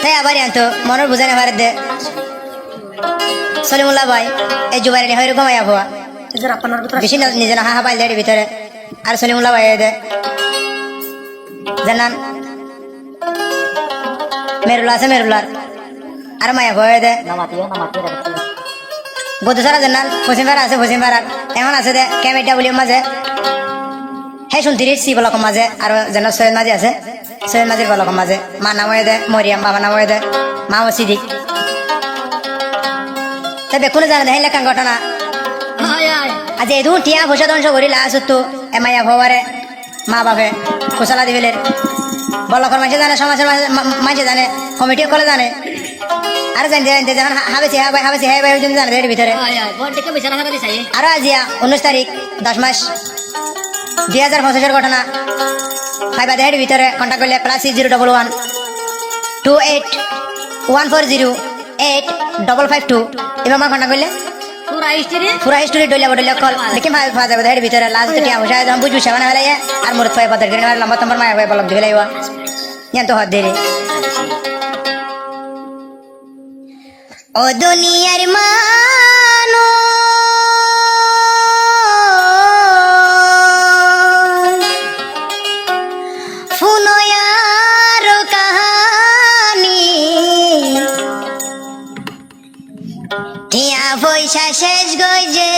তাই আবার আনতো মনের বুঝাই না দে সলিমুল্লাহ ভাই এই জুবাইরে হয়ে ঘুমাই আবহাওয়া বেশি নিজে না হা পাইল দেয় ভিতরে আর সলিমুল্লাহ ভাই দে জানান মেরুলা আছে মেরুলার আর মায়া ভয় দে বধুসারা জানান ফসিমবার আছে ফসিমবার এমন আছে দে ক্যামেটা বলি মাঝে হে শুনতিরিস সি বলক মাঝে আর যেন সৈয়দ মাঝে আছে সৈয়দ মাঝির বলক মাঝে মা নাম হয়ে দে মরিয়াম বাবা নাম হয়ে দে মা ও সিদিক তা দেখুন জানা দেখাই লেখান ঘটনা আজ এই দুন টিয়া ভসা ধ্বংস করি লাস্ট তো এমাইয়া ভবারে মা বাপে কুশলা দিবিলের বলকর মাঝে জানে সমাজের মাঝে জানে কমিটিও কলে জানে আর জানতে যখন হাবেছি হ্যাঁ ভাই জানে এর ভিতরে আরো আজিয়া 19 তারিখ 10 মাস 2025 ঘটনা ফাইবা দেহের ভিতরে কন্ট্যাক্ট করলে +011 2814085552 এবার আমার কন্ট্যাক্ট করলে পুরা হিস্টোরি ডলিয়া বডলিয়া কল দেখি ভাই পাওয়া যাবে দেহের ভিতরে লাস্ট টিয়া বসে যখন বুঝু সেবানা হলে আর মোর ছয় পদের গিয়ে লম্বা তোমার মায়া ভাই বলক দিবে লাইবা তো হাত দেরি ও দুনিয়ার মানো ফুনয়ার কাহানি টিয়া পয়সা শেষ গইজে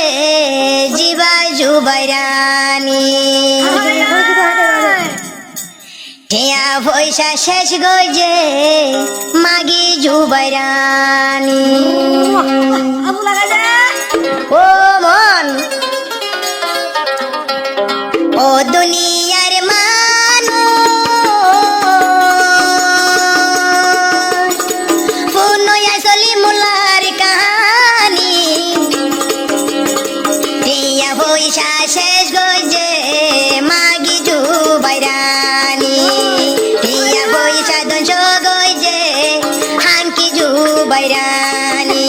জিবা জুবাইরানি টিয়া পয়সা শেষ গইজে মাগি জুবাইরানি ও মন ও দুনিয়ার মানুষ ফুনয়া সলিমুল্লাহর কাহানি টিয়া পয়সা শেষ গইজে মাগি জুবাইরানি টিয়া পয়সা ধ্বংস গইজে হাঙ্কি জুবাইরানি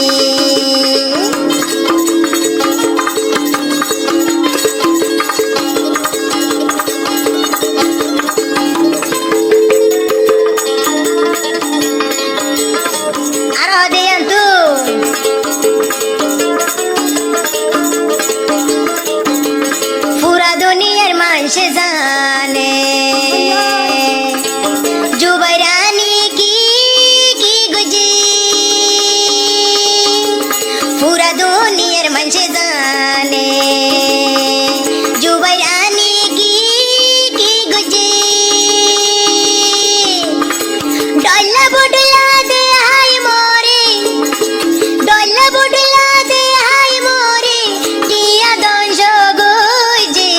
আরো দেন তু পুরা দুনিয়ার মানুষ জানে জুবাইরানি কি গুজি পুরা দুনিয়ার মানুষ জানে জুবাইরানি কি গুজি ডল্লা বডলা দে হাই মোরে ডল্লা বডলা দে হাই মোরে টিয়া দংশ গইজে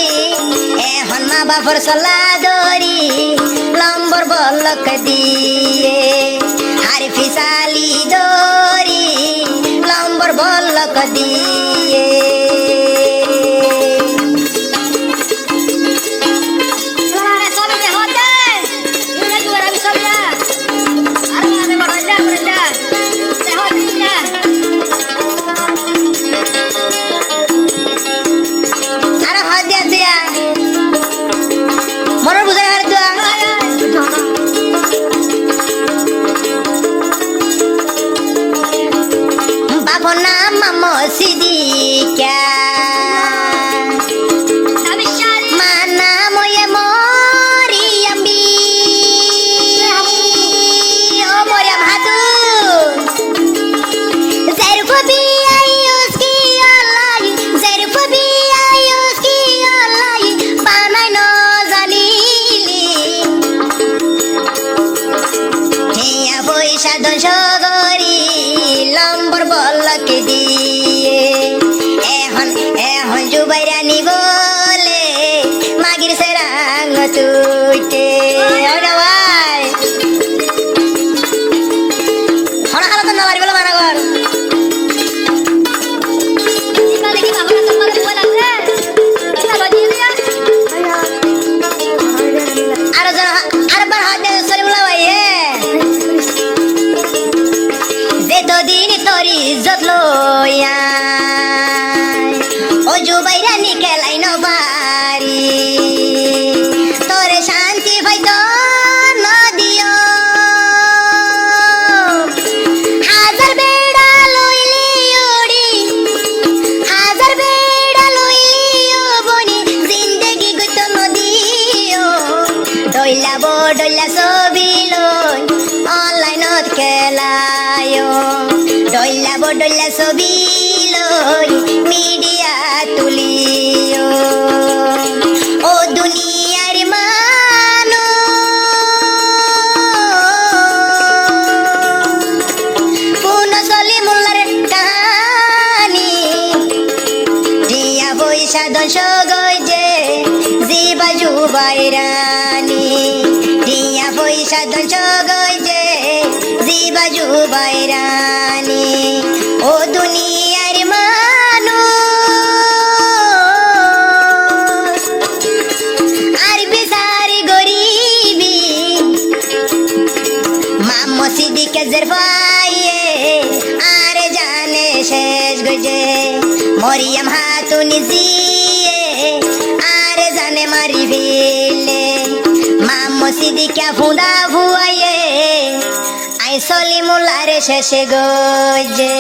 এখন মা বাপর সলা দরি লম্বর বলক দিয়ে আর ফিসালি দরি লম্বর বলক দিয়ে আরো হাত দিয়া দিয়া মনের বুঝাই আর দিয়া বাপর নাম মসজিদিকা মা নাম ওয়ে মরিয়াম্বি ও মরিয়াম হাতু জেরফ বি আইউস কি আল্লাহ জেরফ বি আইউস কি আল্লাহ বানাই ন জানিলি টিয়া পয়সা ধ্বংস করি লম্বর বলক দিয়ে এখন জুবাইরানি বলে মাগির সেরাঙ্গ তুইতে ভাই হরা হারা তো না বাড়ি বলে মানা কর আরো জন আরবার হাত দে সলিমুল্লাহ ভাই যে তো দিন তোর ইজ্জত লইয়া ও জুবাইরানি খেলাই ন পারি তোরে ডল্লা ছবি লই মিডিয়া তুলিও ও দুনিয়ার কোন চলি মোল্লার কাহানি টিয়া পয়সা দশ গই যে জিবা জুবাই রানী টিয়া পয়সা দশ গই যে জিবা জুবাই রানী ও দুনিয়ার মানুষ আর বেচারি গরিবি মা মসজিদকে জরফাইয়ে আর জানে শেষ গজে মরিয়ম হাতুন জিয়ে আর জানে মারি ফেলে মা মসজিদকে ফুঁদা ভুয়াইয়ে আই সলিমুল্লারে শেষে গজে